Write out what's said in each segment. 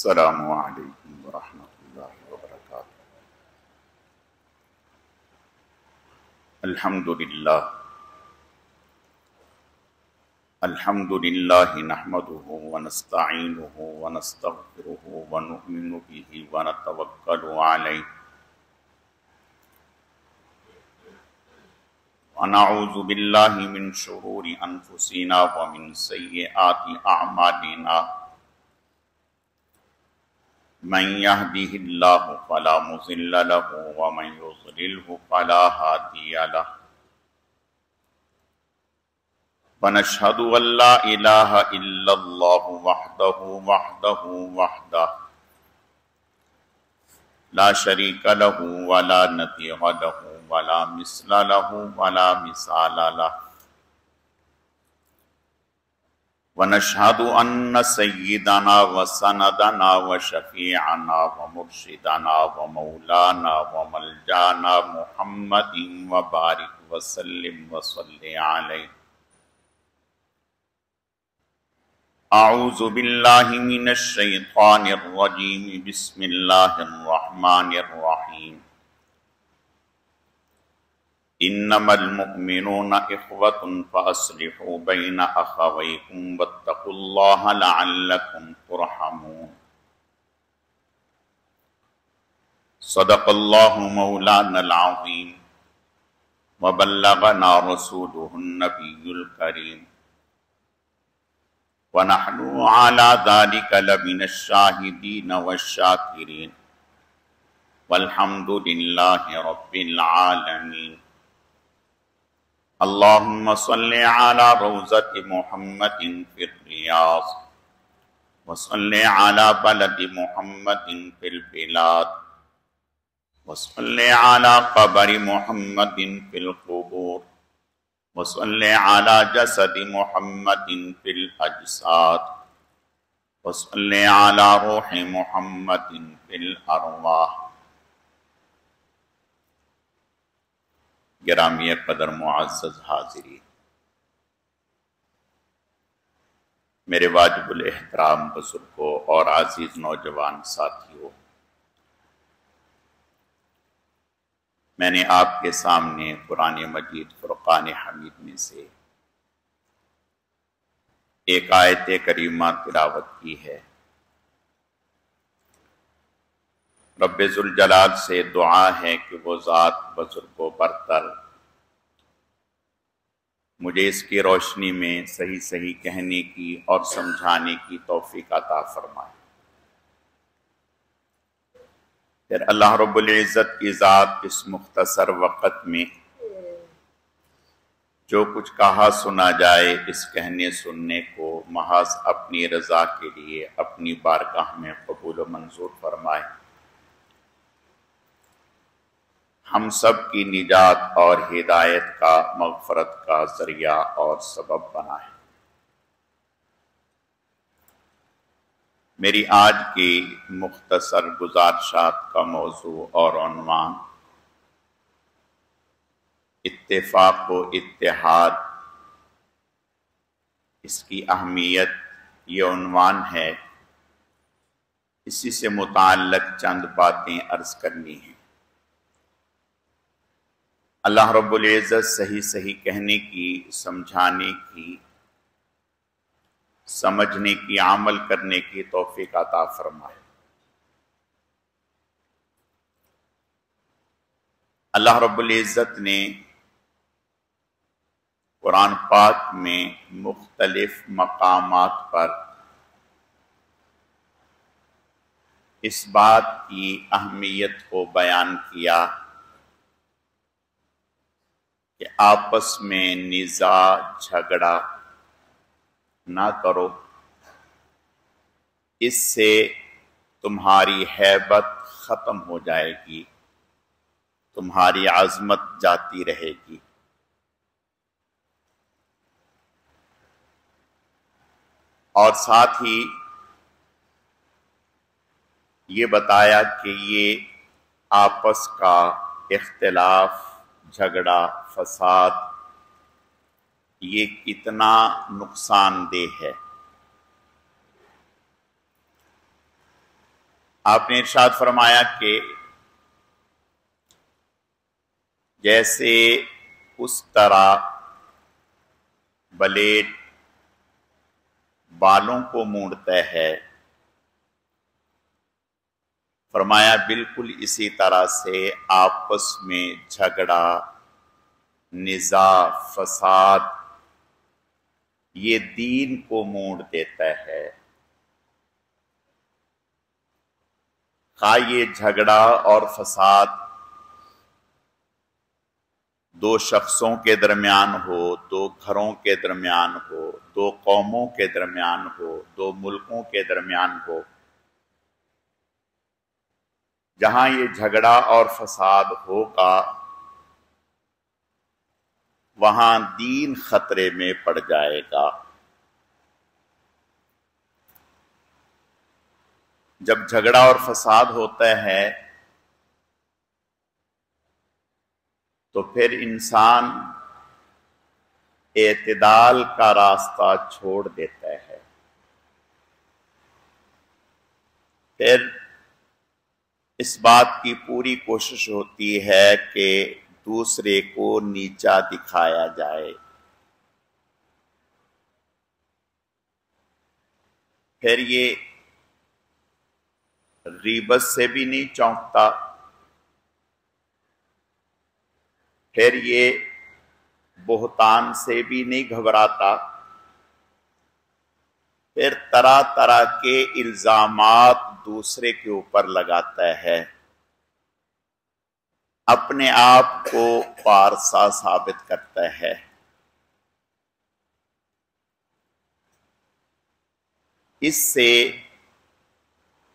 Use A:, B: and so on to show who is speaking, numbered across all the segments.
A: السلام علیکم ورحمۃ اللہ وبرکاتہ۔ الحمد للہ نحمده ونستعینه ونستغفره ونؤمن به ونتوکل علیہ ونعوذ باللہ من شرور انفسنا ومن سیئات اعمالنا، من يهده الله فلا مضل له ومن يضلله فلا هادي له، ونشهد أن لا إله إلا الله وحده لا شريك له ولا نظير له ولا مثل له ولا مثال له، ونشهد أن سيدنا وسندنا وشفيعنا ومرشدنا ومولانا وملجانا محمد وبارك وسلم وصل عليه۔ أعوذ بالله من الشيطان الرجيم، بسم الله الرحمن الرحيم۔ انما المؤمنون اخوة فاصلحوا بين اخويكم واتقوا الله لعلكم ترحمون۔ صدق الله مولانا العظيم وبلغنا رسوله النبي الكريم، ونحن على ذلك لمن الشاهدين والشاكرين، والحمد لله رب العالمين۔ اللهم صل على روضة محمد في الرياض، وصل على بلد محمد في البلاد، وصل على قبر محمد في القبور، وصل على جسد محمد في الأجساد، وصل على روح محمد في الأرواح۔ گرامی قدر معزز حاضرین، میرے واجب الاحترام بزرگوں اور عزیز نوجوان ساتھیوں، میں نے آپ کے سامنے قرآن مجید فرقان حمید میں سے ایک آیت کریمہ تلاوت کی ہے۔ رب ذوالجلال سے دعا ہے کہ وہ ذات بزرگ و برتر مجھے اس کی روشنی میں صحیح صحیح کہنے کی اور سمجھانے کی توفیق عطا فرمائے۔ پھر اللہ رب العزت کی ذات اس مختصر وقت میں جو کچھ کہا سنا جائے، اس کہنے سننے کو محض اپنی رضا کے لیے اپنی بارگاہ میں قبول و منظور فرمائے، ہم سب کی نجات اور ہدایت کا، مغفرت کا ذریعہ اور سبب بنائے۔ میری آج کی مختصر گزارشات کا موضوع اور عنوان اتفاق و اتحاد، اس کی اہمیت، یہ عنوان ہے۔ اسی سے متعلق چند باتیں عرض کرنی ہیں۔ اللہ رب العزت صحیح صحیح کہنے کی، سمجھانے کی، سمجھنے کی، عمل کرنے کی توفیق عطا فرمائے۔ اللہ رب العزت نے قرآن پاک میں مختلف مقامات پر اس بات کی اہمیت کو بیان کیا کہ آپس میں نزاع، جھگڑا نہ کرو، اس سے تمہاری ہیبت ختم ہو جائے گی، تمہاری عظمت جاتی رہے گی۔ اور ساتھ ہی یہ بتایا کہ یہ آپس کا اختلاف، جھگڑا، فساد یہ کتنا نقصان دہ ہے۔ آپ نے ارشاد فرمایا کہ جیسے اس طرح بلیڈ بالوں کو مونڈتا ہے، فرمایا بالکل اسی طرح سے آپس میں جھگڑا، نزاع، فساد یہ دین کو مونڈ دیتا ہے۔ خواہ یہ جھگڑا اور فساد دو شخصوں کے درمیان ہو، دو گھروں کے درمیان ہو، دو قوموں کے درمیان ہو، دو ملکوں کے درمیان ہو، جہاں یہ جھگڑا اور فساد ہوگا وہاں دین خطرے میں پڑ جائے گا۔ جب جھگڑا اور فساد ہوتا ہے تو پھر انسان اعتدال کا راستہ چھوڑ دیتا ہے، پھر اس بات کی پوری کوشش ہوتی ہے کہ دوسرے کو نیچا دکھایا جائے، پھر یہ غیبت سے بھی نہیں چونکتا، پھر یہ بہتان سے بھی نہیں گھبراتا، پھر طرح طرح کے الزامات دوسرے کے اوپر لگاتا ہے، اپنے آپ کو پارسا ثابت کرتا ہے۔ اس سے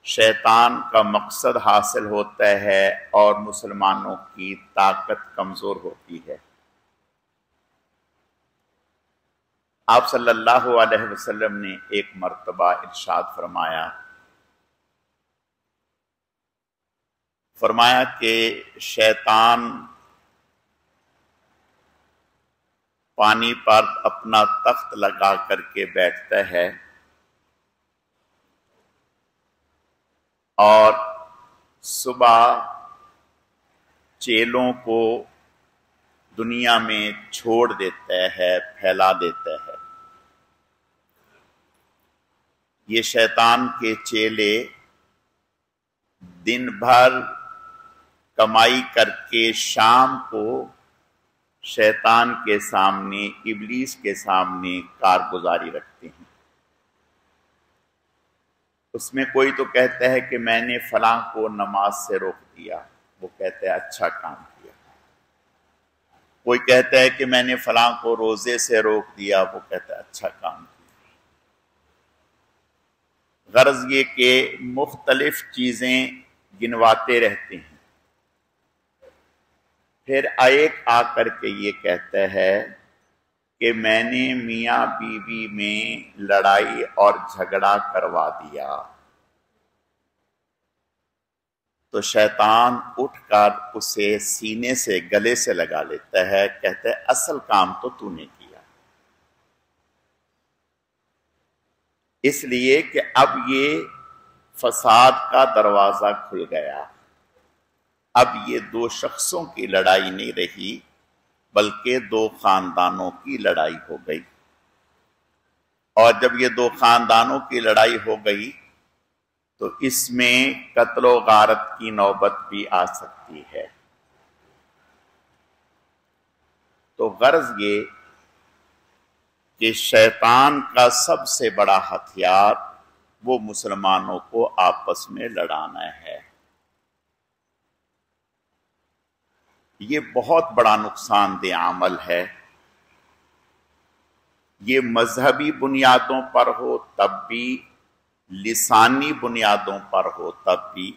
A: شیطان کا مقصد حاصل ہوتا ہے اور مسلمانوں کی طاقت کمزور ہوتی ہے۔ آپ صلی اللہ علیہ وسلم نے ایک مرتبہ ارشاد فرمایا کہ شیطان پانی پر اپنا تخت لگا کر کے بیٹھتا ہے اور صبح چیلوں کو دنیا میں چھوڑ دیتا ہے، پھیلا دیتا ہے۔ یہ شیطان کے چیلے دن بھر کمائی کر کے شام کو شیطان کے سامنے، ابلیس کے سامنے کارگزاری رکھتے ہیں۔ اس میں کوئی تو کہتا ہے کہ میں نے فلاں کو نماز سے روک دیا، وہ کہتا ہے اچھا کام کیا۔ کوئی کہتا ہے کہ میں نے فلاں کو روزے سے روک دیا، وہ کہتا ہے اچھا کام کیا۔ غرض یہ کہ مختلف چیزیں گنواتے رہتے ہیں، پھر ایک آ کر کے یہ کہتا ہے کہ میں نے میاں بیوی میں لڑائی اور جھگڑا کروا دیا، تو شیطان اٹھ کر اسے سینے سے، گلے سے لگا لیتا ہے، کہتا ہے اصل کام تو نے کیا، اس لیے کہ اب یہ فساد کا دروازہ کھل گیا، اب یہ دو شخصوں کی لڑائی نہیں رہی بلکہ دو خاندانوں کی لڑائی ہو گئی، اور جب یہ دو خاندانوں کی لڑائی ہو گئی تو اس میں قتل و غارت کی نوبت بھی آ سکتی ہے۔ تو غرض یہ کہ شیطان کا سب سے بڑا ہتھیار وہ مسلمانوں کو آپس میں لڑانا ہے۔ یہ بہت بڑا نقصان دہ عمل ہے، یہ مذہبی بنیادوں پر ہو تب بھی، لسانی بنیادوں پر ہو تب بھی،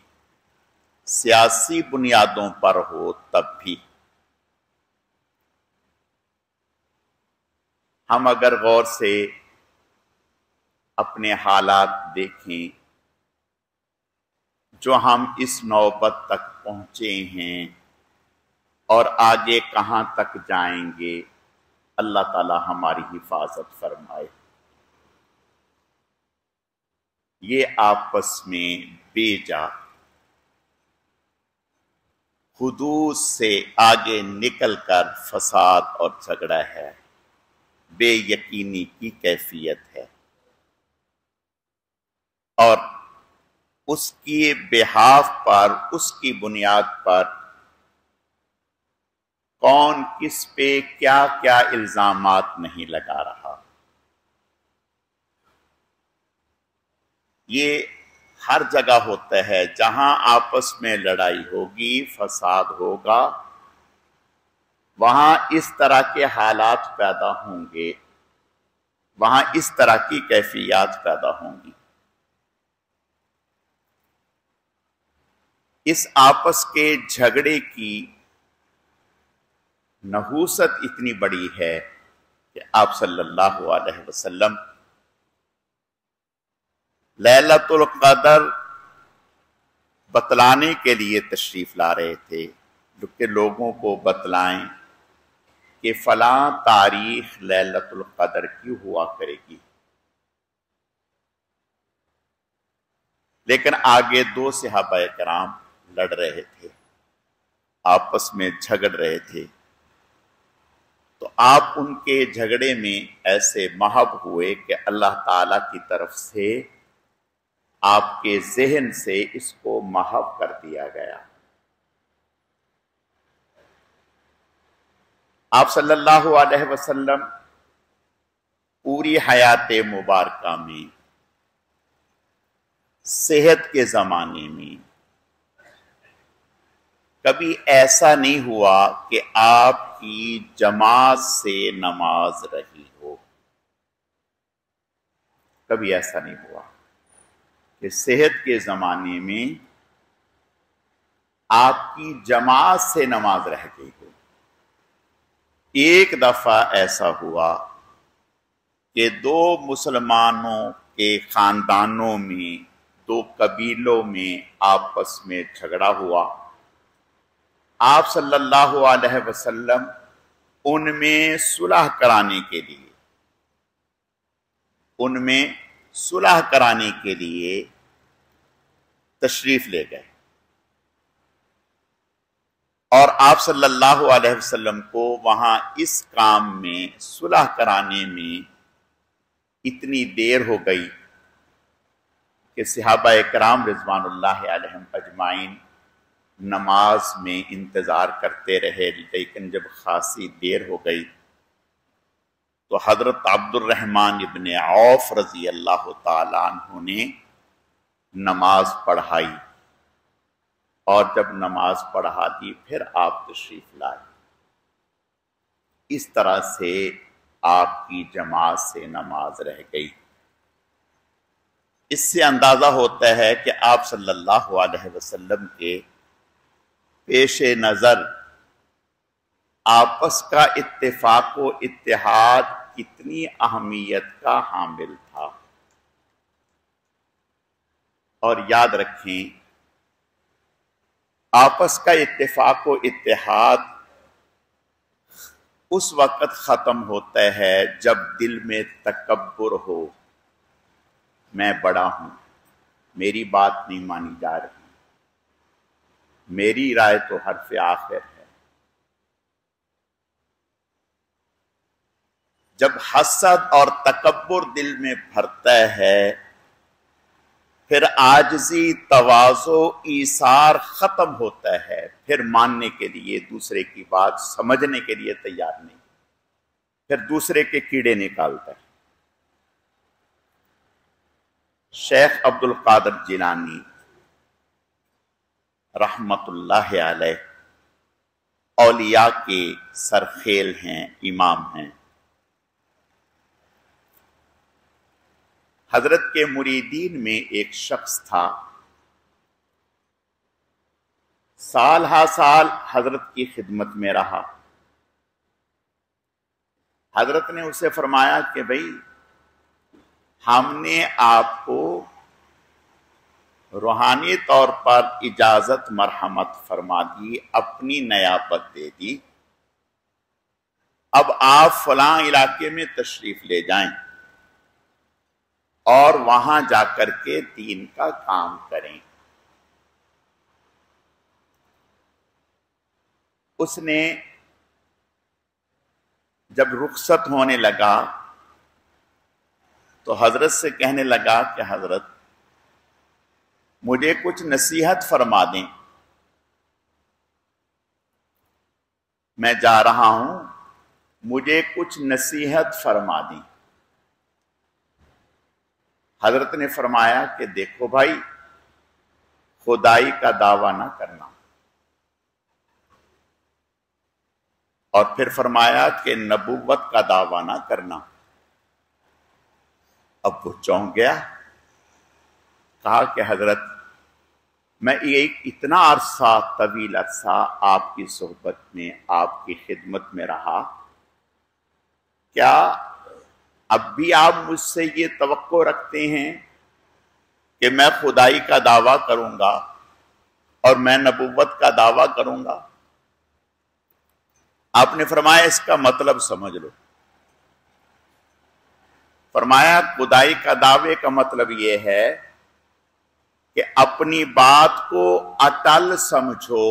A: سیاسی بنیادوں پر ہو تب بھی۔ ہم اگر غور سے اپنے حالات دیکھیں، جو ہم اس نوبت تک پہنچے ہیں اور آگے کہاں تک جائیں گے، اللہ تعالی ہماری حفاظت فرمائے۔ یہ آپس میں بے جا حدود سے آگے نکل کر فساد اور جھگڑا ہے، بے یقینی کی کیفیت ہے، اور اس کی بحاف پر، اس کی بنیاد پر کون کس پہ کیا کیا الزامات نہیں لگا رہا۔ یہ ہر جگہ ہوتا ہے، جہاں آپس میں لڑائی ہوگی، فساد ہوگا، وہاں اس طرح کے حالات پیدا ہوں گے، وہاں اس طرح کی کیفیات پیدا ہوں گی۔ اس آپس کے جھگڑے کی نحوست اتنی بڑی ہے کہ آپ صلی اللہ علیہ وسلم لیلۃ القدر بتلانے کے لیے تشریف لا رہے تھے، جو کہ لوگوں کو بتلائیں کہ فلاں تاریخ لیلۃ القدر کی ہوا کرے گی، لیکن آگے دو صحابہ کرام لڑ رہے تھے، آپس میں جھگڑ رہے تھے، تو آپ ان کے جھگڑے میں ایسے محو ہوئے کہ اللہ تعالی کی طرف سے آپ کے ذہن سے اس کو محو کر دیا گیا۔ آپ صلی اللہ علیہ وسلم پوری حیات مبارکہ میں، صحت کے زمانے میں، کبھی ایسا نہیں ہوا کہ آپ کی جماعت سے نماز رہی ہو، کبھی ایسا نہیں ہوا کہ صحت کے زمانے میں آپ کی جماعت سے نماز رہ گئی ہو۔ ایک دفعہ ایسا ہوا کہ دو مسلمانوں کے خاندانوں میں، دو قبیلوں میں آپس میں جھگڑا ہوا، آپ صلی اللہ علیہ وسلم ان میں صلح کرانے کے لیے، ان میں صلح کرانے کے لیے تشریف لے گئے، اور آپ صلی اللہ علیہ وسلم کو وہاں اس کام میں، صلح کرانے میں اتنی دیر ہو گئی کہ صحابہ کرام رضوان اللہ علیہم اجمعین نماز میں انتظار کرتے رہے، لیکن جب خاصی دیر ہو گئی تو حضرت عبد الرحمن ابن عوف رضی اللہ تعالیٰ عنہ نے نماز پڑھائی، اور جب نماز پڑھا دی پھر آپ تشریف لائے۔ اس طرح سے آپ کی جماعت سے نماز رہ گئی۔ اس سے اندازہ ہوتا ہے کہ آپ صلی اللہ علیہ وسلم کے پیش نظر آپس کا اتفاق و اتحاد کتنی اہمیت کا حامل تھا۔ اور یاد رکھیں، آپس کا اتفاق و اتحاد اس وقت ختم ہوتا ہے جب دل میں تکبر ہو، میں بڑا ہوں، میری بات نہیں مانی جا رہی، میری رائے تو حرف آخر ہے۔ جب حسد اور تکبر دل میں بھرتا ہے، پھر عاجزی، تواضع، ایثار ختم ہوتا ہے، پھر ماننے کے لیے، دوسرے کی بات سمجھنے کے لیے تیار نہیں، پھر دوسرے کے کیڑے نکالتا ہے۔ شیخ عبد القادر جیلانی رحمت اللہ علیہ اولیاء کے سرخیل ہیں، امام ہیں۔ حضرت کے مریدین میں ایک شخص تھا، سال ہا سال حضرت کی خدمت میں رہا۔ حضرت نے اسے فرمایا کہ بھئی، ہم نے آپ کو روحانی طور پر اجازت مرحمت فرما دی، اپنی نیابت دے دی، اب آپ فلاں علاقے میں تشریف لے جائیں اور وہاں جا کر کے دین کا کام کریں۔ اس نے جب رخصت ہونے لگا تو حضرت سے کہنے لگا کہ حضرت مجھے کچھ نصیحت فرما دیں، میں جا رہا ہوں، مجھے کچھ نصیحت فرما دیں۔ حضرت نے فرمایا کہ دیکھو بھائی، خدائی کا دعویٰ نہ کرنا، اور پھر فرمایا کہ نبوت کا دعویٰ نہ کرنا۔ اب وہ چونک گیا، کہا کہ حضرت میں ایک اتنا عرصہ، طویل عرصہ آپ کی صحبت میں، آپ کی خدمت میں رہا، کیا اب بھی آپ مجھ سے یہ توقع رکھتے ہیں کہ میں خدائی کا دعویٰ کروں گا اور میں نبوت کا دعویٰ کروں گا؟ آپ نے فرمایا اس کا مطلب سمجھ لو۔ فرمایا خدائی کا دعوے کا مطلب یہ ہے کہ اپنی بات کو اٹل سمجھو۔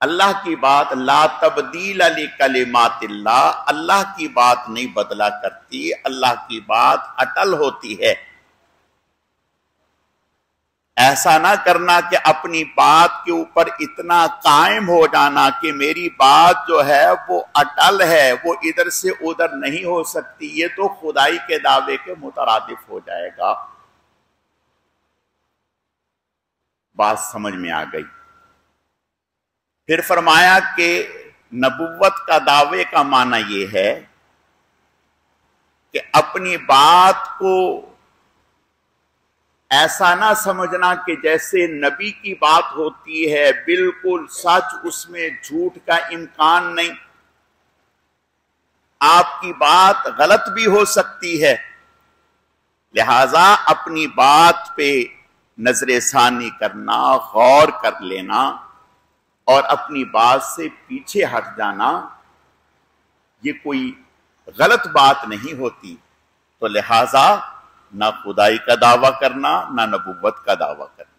A: اللہ کی بات لا تبدیل لکلمات اللہ، اللہ کی بات نہیں بدلا کرتی، اللہ کی بات اٹل ہوتی ہے۔ ایسا نہ کرنا کہ اپنی بات کے اوپر اتنا قائم ہو جانا کہ میری بات جو ہے وہ اٹل ہے، وہ ادھر سے ادھر نہیں ہو سکتی، یہ تو خدائی کے دعوے کے مترادف ہو جائے گا۔ بات سمجھ میں آ گئی۔ پھر فرمایا کہ نبوت کا دعوے کا معنی یہ ہے کہ اپنی بات کو ایسا نہ سمجھنا کہ جیسے نبی کی بات ہوتی ہے بالکل سچ، اس میں جھوٹ کا امکان نہیں، آپ کی بات غلط بھی ہو سکتی ہے، لہذا اپنی بات پہ نظر ثانی کرنا، غور کر لینا اور اپنی بات سے پیچھے ہٹ جانا، یہ کوئی غلط بات نہیں ہوتی۔ تو لہذا نہ خدائی کا دعویٰ کرنا، نہ نبوت کا دعویٰ کرنا۔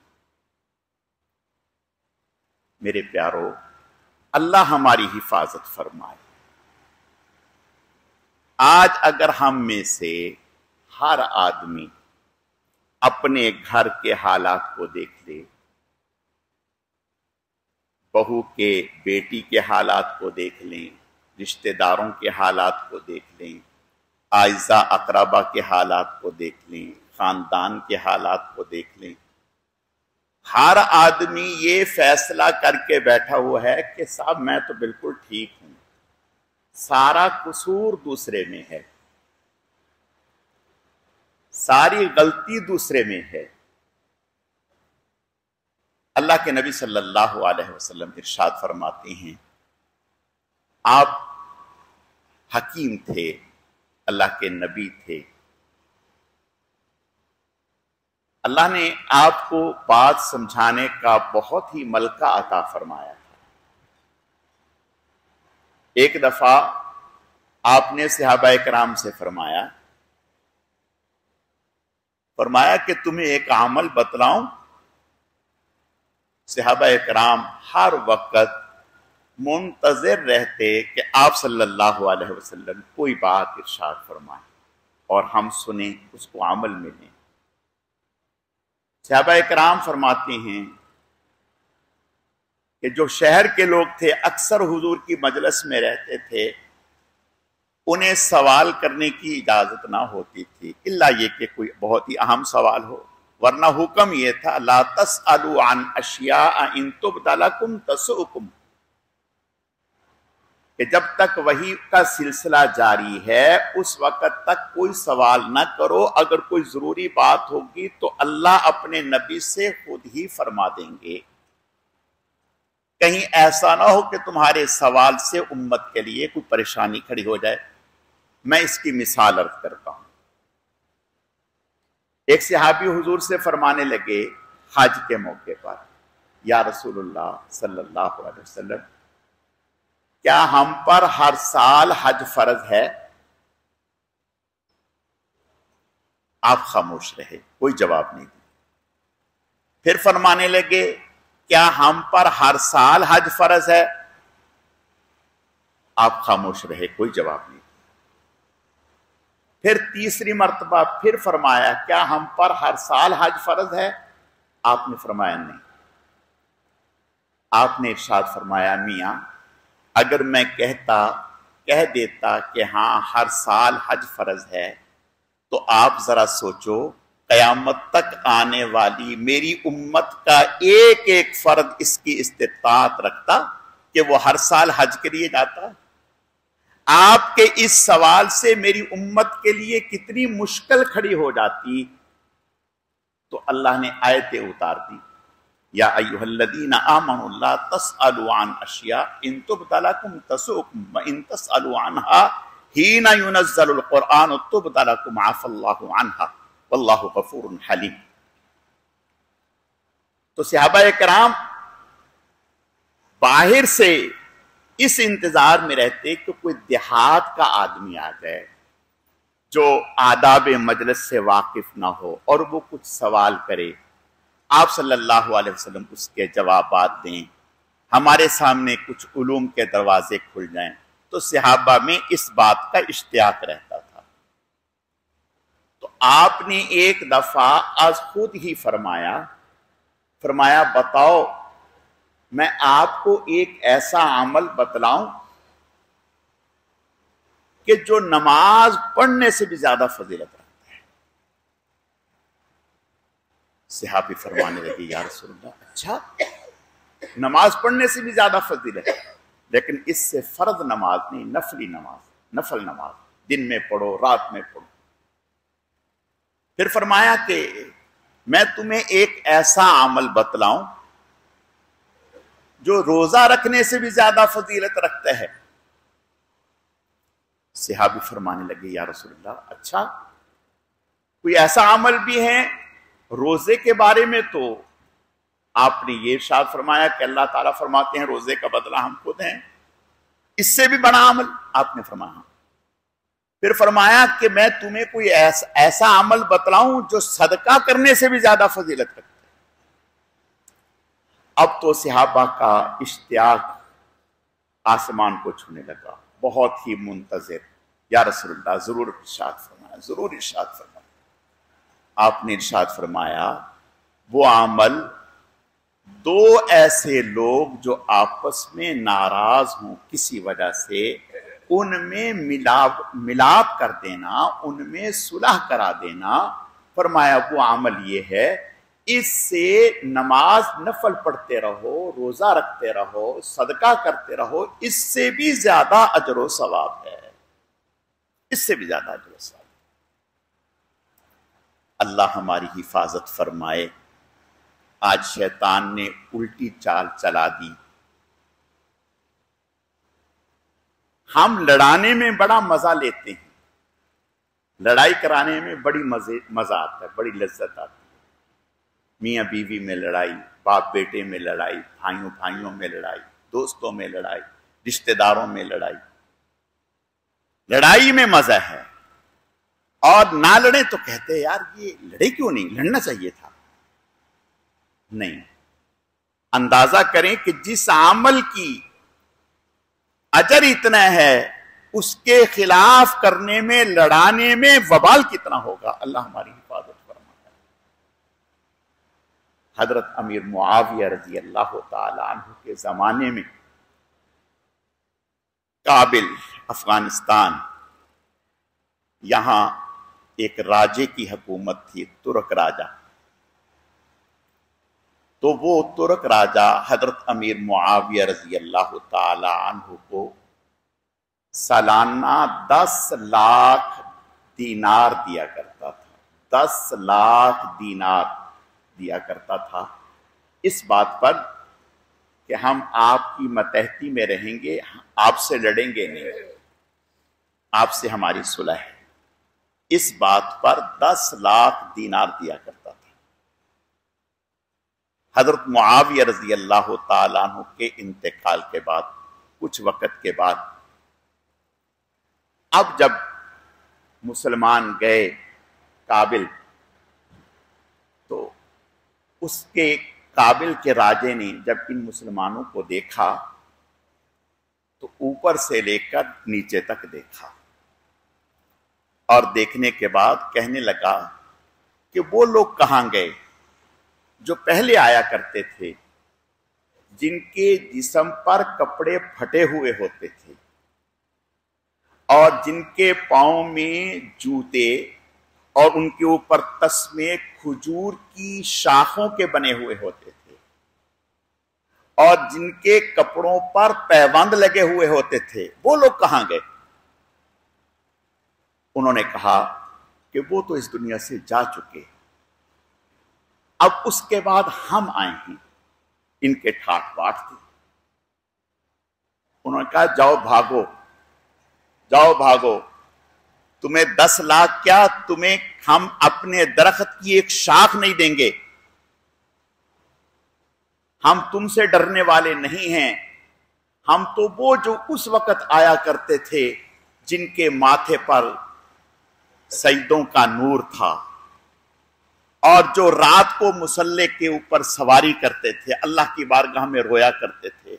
A: میرے پیارو، اللہ ہماری حفاظت فرمائے۔ آج اگر ہم میں سے ہر آدمی اپنے گھر کے حالات کو دیکھ لے، بہو کے بیٹی کے حالات کو دیکھ لیں، رشتہ داروں کے حالات کو دیکھ لیں، اعزاء اقربا کے حالات کو دیکھ لیں، خاندان کے حالات کو دیکھ لیں، ہر آدمی یہ فیصلہ کر کے بیٹھا ہوا ہے کہ صاحب میں تو بالکل ٹھیک ہوں، سارا قصور دوسرے میں ہے، ساری غلطی دوسرے میں ہے۔ اللہ کے نبی صلی اللہ علیہ وسلم ارشاد فرماتے ہیں، آپ حکیم تھے، اللہ کے نبی تھے، اللہ نے آپ کو بات سمجھانے کا بہت ہی ملکہ عطا فرمایا تھا۔ ایک دفعہ آپ نے صحابہ کرام سے فرمایا کہ تمہیں ایک عمل بتلاؤں؟ صحابہ کرام ہر وقت منتظر رہتے کہ آپ صلی اللہ علیہ وسلم کوئی بات ارشاد فرمائیں اور ہم سنیں، اس کو عمل میں لیں۔ صحابہ کرام فرماتے ہیں کہ جو شہر کے لوگ تھے اکثر حضور کی مجلس میں رہتے تھے، انہیں سوال کرنے کی اجازت نہ ہوتی تھی الا یہ کہ کوئی بہت ہی اہم سوال ہو، ورنہ حکم یہ تھا لا تسألوا عن اشیاء ان تبد لکم تسؤکم، کہ جب تک وحی کا سلسلہ جاری ہے اس وقت تک کوئی سوال نہ کرو، اگر کوئی ضروری بات ہوگی تو اللہ اپنے نبی سے خود ہی فرما دیں گے، کہیں ایسا نہ ہو کہ تمہارے سوال سے امت کے لیے کوئی پریشانی کھڑی ہو جائے۔ میں اس کی مثال عرض کرتا ہوں۔ ایک صحابی حضور سے فرمانے لگے حج کے موقع پر، یا رسول اللہ صلی اللہ علیہ وسلم، کیا ہم پر ہر سال حج فرض ہے؟ آپ خاموش رہے، کوئی جواب نہیں دیا۔ پھر فرمانے لگے کیا ہم پر ہر سال حج فرض ہے؟ آپ خاموش رہے، کوئی جواب نہیں۔ پھر تیسری مرتبہ پھر فرمایا کیا ہم پر ہر سال حج فرض ہے؟ آپ نے فرمایا نہیں۔ آپ نے ارشاد فرمایا میاں اگر میں کہہ دیتا کہ ہاں ہر سال حج فرض ہے تو آپ ذرا سوچو قیامت تک آنے والی میری امت کا ایک ایک فرد اس کی استطاعت رکھتا کہ وہ ہر سال حج کے لیے جاتا۔ آپ کے اس سوال سے میری امت کے لیے کتنی مشکل کھڑی ہو جاتی، تو اللہ نے آیتیں اتار دی، یا ایھا الذین آمنوا لا تسألوا عن اشیاء ان تبد لکم تسؤکم وان تسألوا عنها حین ینزل القرآن تبد لکم عفا اللہ عنہا واللہ غفور حلیم۔ تو صحابہ کرام باہر سے اس انتظار میں رہتے کہ کوئی دیہات کا آدمی آ جائے جو آداب مجلس سے واقف نہ ہو اور وہ کچھ سوال کرے، آپ صلی اللہ علیہ وسلم اس کے جوابات دیں، ہمارے سامنے کچھ علوم کے دروازے کھل جائیں۔ تو صحابہ میں اس بات کا اشتیاق رہتا تھا۔ تو آپ نے ایک دفعہ از خود ہی فرمایا بتاؤ میں آپ کو ایک ایسا عمل بتلاؤں کہ جو نماز پڑھنے سے بھی زیادہ فضیلت رکھتا ہے؟ صحابی فرمانے لگے یا رسول اللہ اچھا، نماز پڑھنے سے بھی زیادہ فضیلت ہے، لیکن اس سے فرض نماز نہیں، نفل نماز دن میں پڑھو رات میں پڑھو۔ پھر فرمایا کہ میں تمہیں ایک ایسا عمل بتلاؤں جو روزہ رکھنے سے بھی زیادہ فضیلت رکھتا ہے؟ صحابی فرمانے لگے یا رسول اللہ اچھا، کوئی ایسا عمل بھی ہے؟ روزے کے بارے میں تو آپ نے یہ ارشاد فرمایا کہ اللہ تعالیٰ فرماتے ہیں روزے کا بدلہ ہم خود ہیں، اس سے بھی بڑا عمل؟ آپ نے فرمایا۔ پھر فرمایا کہ میں تمہیں کوئی ایسا عمل بتلاؤں جو صدقہ کرنے سے بھی زیادہ فضیلت رکھتا ہے؟ اب تو صحابہ کا اشتیاق آسمان کو چھونے لگا، بہت ہی منتظر، یا رسول اللہ ضرور ارشاد فرمایا، ضرور ارشاد فرمایا۔ آپ نے ارشاد فرمایا وہ عمل دو ایسے لوگ جو آپس میں ناراض ہوں کسی وجہ سے، ان میں ملاپ کر دینا، ان میں صلح کرا دینا، فرمایا وہ عمل یہ ہے اس سے نماز نفل پڑھتے رہو، روزہ رکھتے رہو، صدقہ کرتے رہو، اس سے بھی زیادہ اجر و ثواب ہے، اس سے بھی زیادہ اجر و ثواب۔ اللہ ہماری حفاظت فرمائے۔ آج شیطان نے الٹی چال چلا دی، ہم لڑانے میں بڑا مزہ لیتے ہیں، لڑائی کرانے میں بڑی مزہ آتا ہے، بڑی لذت آتی ہے۔ میاں بیوی میں لڑائی، باپ بیٹے میں لڑائی، بھائیوں میں لڑائی، دوستوں میں لڑائی، رشتہ داروں میں لڑائی، لڑائی میں مزہ ہے۔ اور نہ لڑیں تو کہتے یار یہ لڑے کیوں نہیں، لڑنا چاہیے تھا۔ نہیں، اندازہ کریں کہ جس عمل کی اجر اتنا ہے اس کے خلاف کرنے میں، لڑانے میں وبال کتنا ہوگا۔ اللہ ہماری حفاظت فرمائے۔ حضرت امیر معاویہ رضی اللہ تعالی عنہ کے زمانے میں کابل افغانستان، یہاں ایک راجے کی حکومت تھی، ترک راجہ۔ تو وہ ترک راجہ حضرت امیر معاویہ رضی اللہ تعالی عنہ کو سالانہ 10 لاکھ دینار دیا کرتا تھا، 10 لاکھ دینار دیا کرتا تھا، اس بات پر کہ ہم آپ کی ماتحتی میں رہیں گے، آپ سے لڑیں گے نہیں، آپ سے ہماری صلح ہے۔ اس بات پر 10 لاکھ دینار دیا کرتا تھا۔ حضرت معاویہ رضی اللہ تعالیٰ عنہ کے انتقال کے بعد کچھ وقت کے بعد، اب جب مسلمان گئے کابل تو اس کے کابل کے راجے نے جب ان مسلمانوں کو دیکھا تو اوپر سے لے کر نیچے تک دیکھا، اور دیکھنے کے بعد کہنے لگا کہ وہ لوگ کہاں گئے جو پہلے آیا کرتے تھے، جن کے جسم پر کپڑے پھٹے ہوئے ہوتے تھے اور جن کے پاؤں میں جوتے اور ان کے اوپر تسمے کھجور کی شاخوں کے بنے ہوئے ہوتے تھے اور جن کے کپڑوں پر پیوند لگے ہوئے ہوتے تھے، وہ لوگ کہاں گئے؟ انہوں نے کہا کہ وہ تو اس دنیا سے جا چکے، اب اس کے بعد ہم آئے ہیں۔ ان کے ٹھاٹ باٹ تھے۔ انہوں نے کہا جاؤ بھاگو، جاؤ بھاگو، تمہیں 10 لاکھ کیا، تمہیں ہم اپنے درخت کی ایک شاخ نہیں دیں گے، ہم تم سے ڈرنے والے نہیں ہیں، ہم تو وہ جو اس وقت آیا کرتے تھے جن کے ماتھے پر سجدوں کا نور تھا اور جو رات کو مصلی کے اوپر سواری کرتے تھے، اللہ کی بارگاہ میں رویا کرتے تھے،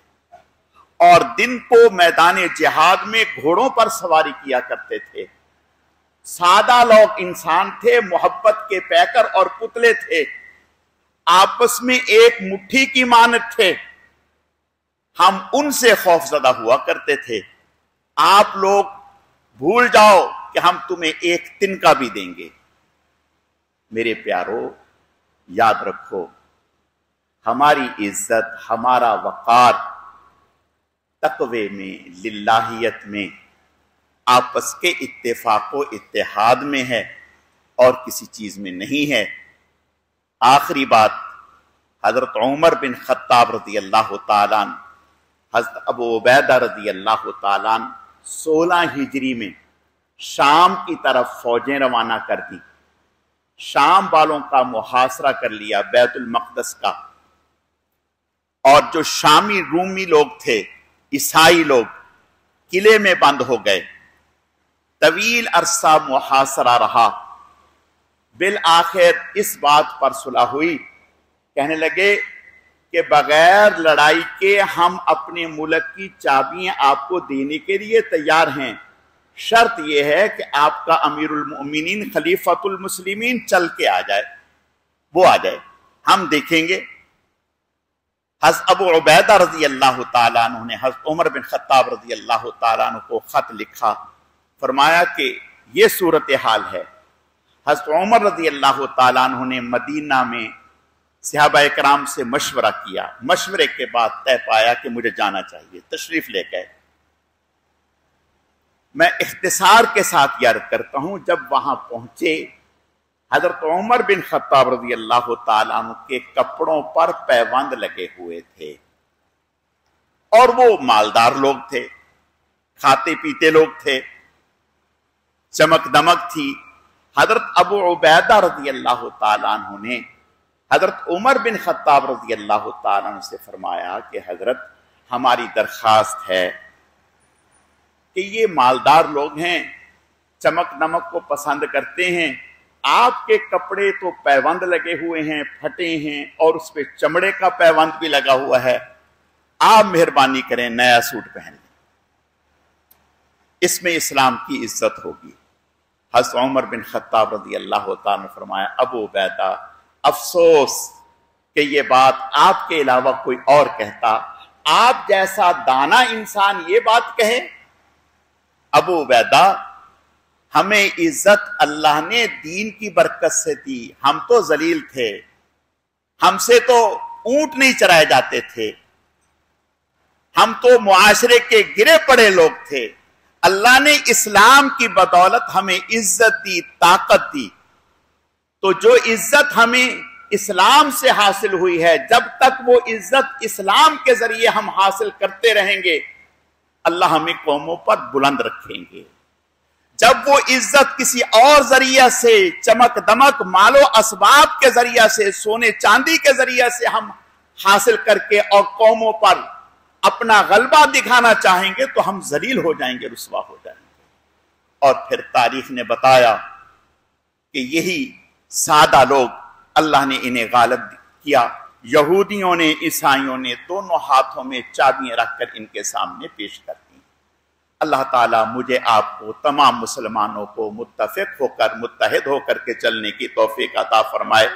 A: اور دن کو میدان جہاد میں گھوڑوں پر سواری کیا کرتے تھے۔ سادہ لوگ انسان تھے، محبت کے پیکر اور پتلے تھے، آپس میں ایک مٹھی کی مانند تھے، ہم ان سے خوف زدہ ہوا کرتے تھے۔ آپ لوگ بھول جاؤ کہ ہم تمہیں ایک تن کا بھی دیں گے۔ میرے پیارو، یاد رکھو، ہماری عزت، ہمارا وقار تقوی میں، للہیت میں، آپس کے اتفاق و اتحاد میں ہے اور کسی چیز میں نہیں ہے۔ آخری بات، حضرت عمر بن خطاب رضی اللہ تعالیٰ عنہ، حضرت ابو عبیدہ رضی اللہ تعالیٰ عنہ 16 ہجری میں شام کی طرف فوجیں روانہ کر دی، شام والوں کا محاصرہ کر لیا، بیت المقدس کا، اور جو شامی رومی لوگ تھے، عیسائی لوگ، قلعے میں بند ہو گئے۔ طویل عرصہ محاصرہ رہا، بالآخر اس بات پر صلح ہوئی، کہنے لگے کہ بغیر لڑائی کے ہم اپنے ملک کی چابیاں آپ کو دینے کے لیے تیار ہیں، شرط یہ ہے کہ آپ کا امیر المؤمنین خلیفۃ المسلمین چل کے آ جائے، وہ آ جائے، ہم دیکھیں گے۔ حضرت ابو عبیدہ رضی اللہ تعالیٰ عنہ نے حضرت عمر بن خطاب رضی اللہ تعالیٰ عنہ کو خط لکھا، فرمایا کہ یہ صورتحال ہے۔ حضرت عمر رضی اللہ تعالیٰ عنہ نے مدینہ میں صحابہ کرام سے مشورہ کیا، مشورے کے بعد طے پایا کہ مجھے جانا چاہیے، تشریف لے گئے۔ میں اختصار کے ساتھ یاد کرتا ہوں، جب وہاں پہنچے، حضرت عمر بن خطاب رضی اللہ تعالیٰ عنہ کے کپڑوں پر پیوند لگے ہوئے تھے، اور وہ مالدار لوگ تھے، کھاتے پیتے لوگ تھے، چمک دمک تھی۔ حضرت ابو عبیدہ رضی اللہ تعالیٰ عنہ نے حضرت عمر بن خطاب رضی اللہ تعالیٰ عنہ سے فرمایا کہ حضرت، ہماری درخواست ہے کہ یہ مالدار لوگ ہیں، چمک دمک کو پسند کرتے ہیں، آپ کے کپڑے تو پیوند لگے ہوئے ہیں، پھٹے ہیں، اور اس پہ چمڑے کا پیوند بھی لگا ہوا ہے، آپ مہربانی کریں نیا سوٹ پہن لیں، اس میں اسلام کی عزت ہوگی۔ حضرت عمر بن خطاب رضی اللہ تعالیٰ نے فرمایا، ابو عبیدہ، افسوس کہ یہ بات آپ کے علاوہ کوئی اور کہتا، آپ جیسا دانا انسان یہ بات کہے۔ ابو عبیدہ، ہمیں عزت اللہ نے دین کی برکت سے دی، ہم تو ذلیل تھے، ہم سے تو اونٹ نہیں چرائے جاتے تھے، ہم تو معاشرے کے گرے پڑے لوگ تھے، اللہ نے اسلام کی بدولت ہمیں عزت دی، طاقت دی، تو جو عزت ہمیں اسلام سے حاصل ہوئی ہے، جب تک وہ عزت اسلام کے ذریعے ہم حاصل کرتے رہیں گے، اللہ ہمیں قوموں پر بلند رکھیں گے۔ جب وہ عزت کسی اور ذریعہ سے، چمک دمک، مال و اسباب کے ذریعہ سے، سونے چاندی کے ذریعہ سے ہم حاصل کر کے اور قوموں پر اپنا غلبہ دکھانا چاہیں گے تو ہم ذلیل ہو جائیں گے، رسوا ہو جائیں گے۔ اور پھر تاریخ نے بتایا کہ یہی سادہ لوگ اللہ نے انہیں غالب کیا، یہودیوں نے عیسائیوں نے دونوں ہاتھوں میں چابیاں رکھ کر ان کے سامنے پیش کر دی۔ اللہ تعالیٰ مجھے آپ کو تمام مسلمانوں کو متفق ہو کر متحد ہو کر کے چلنے کی توفیق عطا فرمائے۔